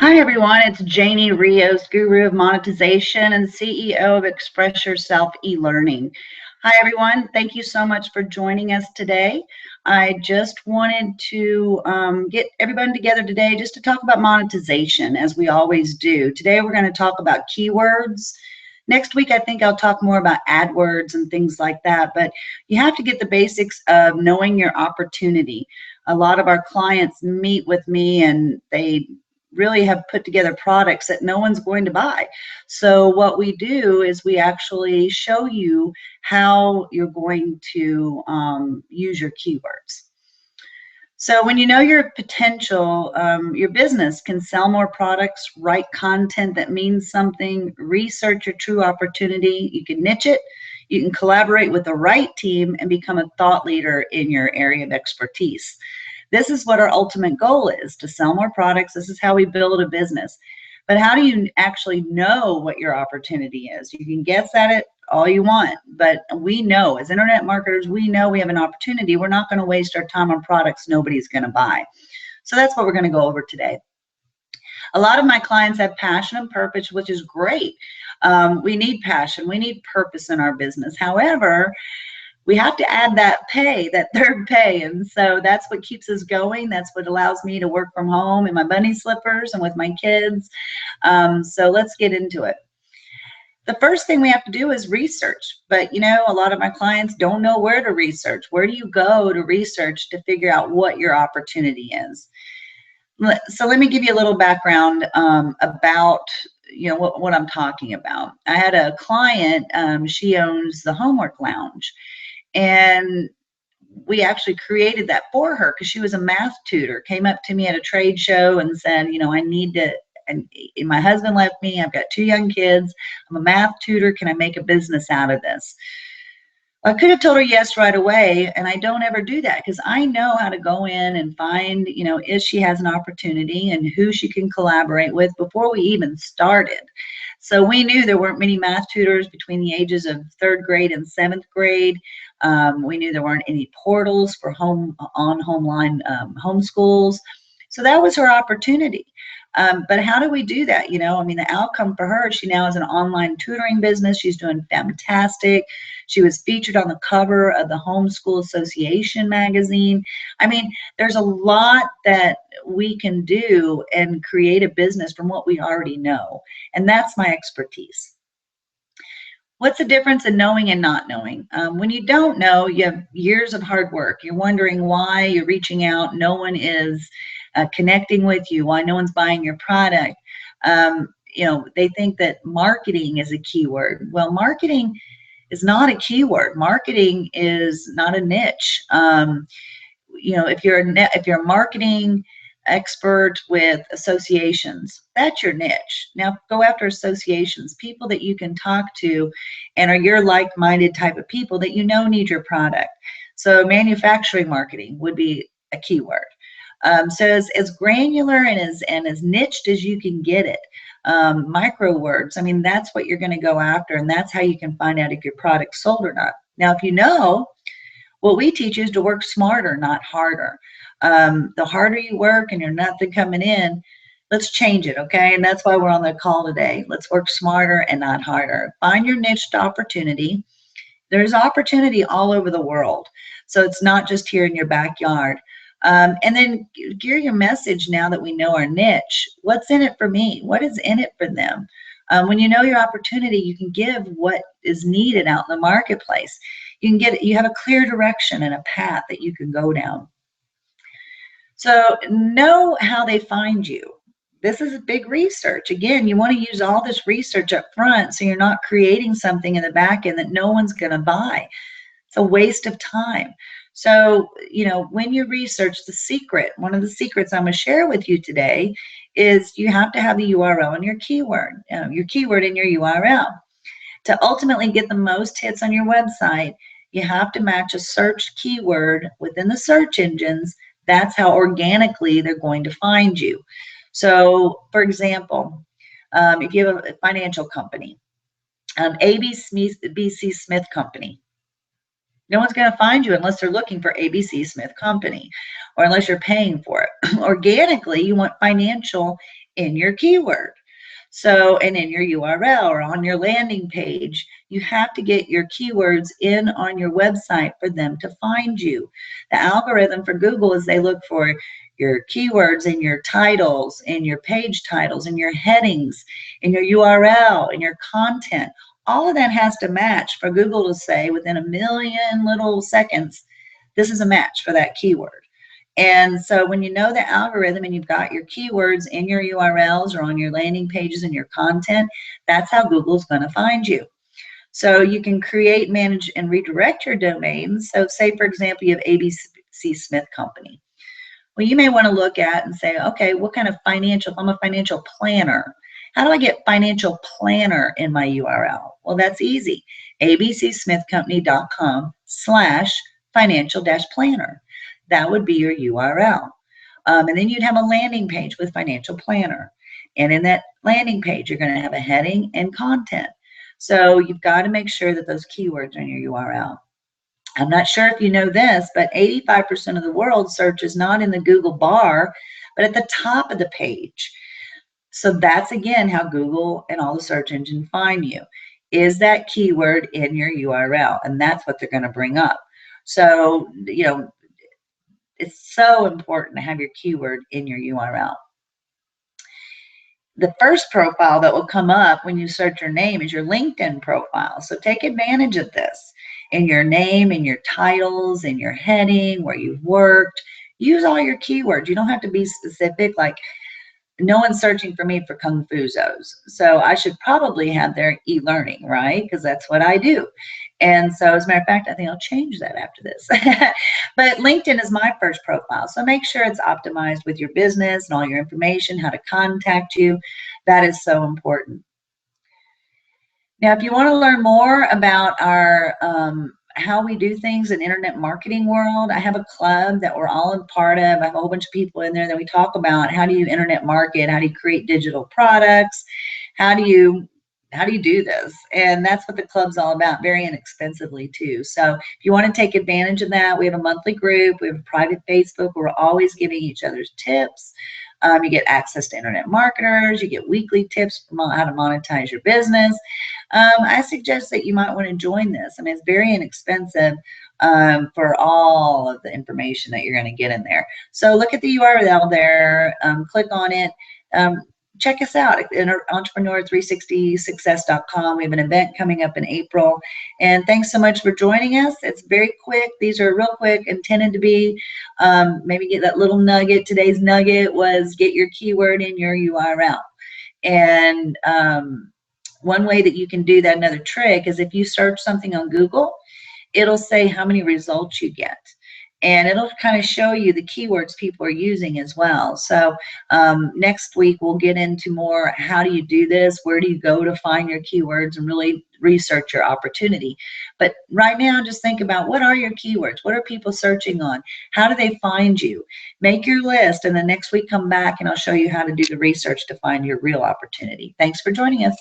Hi, everyone. It's Janie Rios, Guru of Monetization and CEO of Express Yourself eLearning. Hi, everyone. Thank you so much for joining us today. I just wanted to get everybody together today just to talk about monetization, as we always do. Today, we're going to talk about keywords. Next week, I think I'll talk more about AdWords and things like that, but you have to get the basics of knowing your opportunity. A lot of our clients meet with me and they really have put together products that no one's going to buy. So what we do is we actually show you how you're going to use your keywords. So when you know your potential, your business can sell more products, write content that means something, research your true opportunity, you can niche it, you can collaborate with the right team and become a thought leader in your area of expertise. This is what our ultimate goal is, to sell more products. This is how we build a business. But how do you actually know what your opportunity is? You can guess at it all you want, but we know, as internet marketers, we know we have an opportunity. We're not going to waste our time on products nobody's going to buy. So that's what we're going to go over today. A lot of my clients have passion and purpose, which is great. We need passion. We need purpose in our business. However, we have to add that pay, that third pay. And so that's what keeps us going. That's what allows me to work from home in my bunny slippers and with my kids. So let's get into it. The first thing we have to do is research. But, you know, a lot of my clients don't know where to research. Where do you go to research to figure out what your opportunity is? So let me give you a little background about what I'm talking about. I had a client, she owns the Homework Lounge, and we actually created that for her because she was a math tutor, came up to me at a trade show and said, I need to, and my husband left me, I've got 2 young kids, I'm a math tutor, can I make a business out of this? I could have told her yes right away, and I don't ever do that because I know how to go in and find, if she has an opportunity and who she can collaborate with before we even started. So we knew there weren't many math tutors between the ages of 3rd grade and 7th grade. We knew there weren't any portals for homeline homeschools. So that was her opportunity. But how do we do that? The outcome for her, she now has an online tutoring business. She's doing fantastic. She was featured on the cover of the Homeschool Association magazine. There's a lot that we can do and create a business from what we already know. And that's my expertise. What's the difference in knowing and not knowing? When you don't know, you have years of hard work. You're wondering why you're reaching out. No one is connecting with you, why no one's buying your product. They think that marketing is a keyword. Well, marketing is not a keyword. Marketing is not a niche. If you're a marketing expert with associations, that's your niche. Now go after associations, people that you can talk to and are your like-minded type of people that need your product. So manufacturing marketing would be a keyword. So as granular and as niched as you can get it. Micro words, that's what you're going to go after, and that's how you can find out if your product's sold or not. Now, if you know, what we teach is to work smarter, not harder. The harder you work and you're nothing coming in, let's change it, okay? And that's why we're on the call today. Let's work smarter and not harder. Find your niched opportunity. There's opportunity all over the world. So it's not just here in your backyard. And then gear your message now that we know our niche. What's in it for me? What is in it for them? When you know your opportunity, you can give what is needed out in the marketplace. You have a clear direction and a path that you can go down. So know how they find you. This is a big research. Again, you want to use all this research up front so you're not creating something in the back end that no one's going to buy. It's a waste of time. So, when you research, one of the secrets I'm going to share with you today is you have to have the URL and your keyword in your URL. To ultimately get the most hits on your website, you have to match a search keyword within the search engines. That's how organically they're going to find you. So, for example, if you have a financial company, ABC Smith Company, no one's going to find you unless they're looking for ABC Smith Company or unless you're paying for it. Organically, you want financial in your keyword. So, and in your URL or on your landing page, you have to get your keywords in on your website for them to find you. The algorithm for Google is they look for your keywords in your titles, in your page titles, in your headings, in your URL, in your content. All of that has to match for Google to say within a million little seconds, this is a match for that keyword. And so when you know the algorithm and you've got your keywords in your URLs or on your landing pages and your content, that's how Google's going to find you. So you can create, manage, and redirect your domains. So say, for example, you have ABC Smith Company. Well, you may want to look at and say, okay, what kind of financial, if I'm a financial planner, how do I get financial planner in my URL? Well, that's easy. abcsmithcompany.com/financial-planner. That would be your URL. And then you'd have a landing page with financial planner. And in that landing page, you're going to have a heading and content. So you've got to make sure that those keywords are in your URL. I'm not sure if you know this, but 85% of the world search is not in the Google bar, but at the top of the page. So that's, again, how Google and all the search engines find you. Is that keyword in your URL? And that's what they're going to bring up. So, you know, it's so important to have your keyword in your URL. The first profile that will come up when you search your name is your LinkedIn profile. So take advantage of this. In your name, in your titles, in your heading, where you've worked, use all your keywords. You don't have to be specific, like no one's searching for me for Kung Fu Zos. So I should probably have their e-learning, right? Because that's what I do. And so as a matter of fact, I think I'll change that after this. But LinkedIn is my first profile. So make sure it's optimized with your business and all your information, how to contact you. That is so important. Now, if you want to learn more about our how we do things in internet marketing world, I have a club that we're all a part of. I have a whole bunch of people in there that we talk about how do you internet market, how do you create digital products, how do you do this? And that's what the club's all about, very inexpensively too. So if you want to take advantage of that, we have a monthly group, we have a private Facebook where we're always giving each other's tips. You get access to internet marketers, you get weekly tips on how to monetize your business. I suggest that you might want to join this. I mean, it's very inexpensive for all of the information that you're going to get in there. So look at the URL there, click on it. Check us out at entrepreneur360success.com. We have an event coming up in April. And thanks so much for joining us. It's very quick. These are real quick, intended to be maybe get that little nugget. Today's nugget was get your keyword in your URL. And one way that you can do that, another trick, is if you search something on Google, it'll say how many results you get. And it'll kind of show you the keywords people are using as well. So next week, we'll get into more how do you do this, where do you go to find your keywords and really research your opportunity. But right now, just think about what are your keywords? What are people searching on? How do they find you? Make your list, and then next week come back and I'll show you how to do the research to find your real opportunity. Thanks for joining us.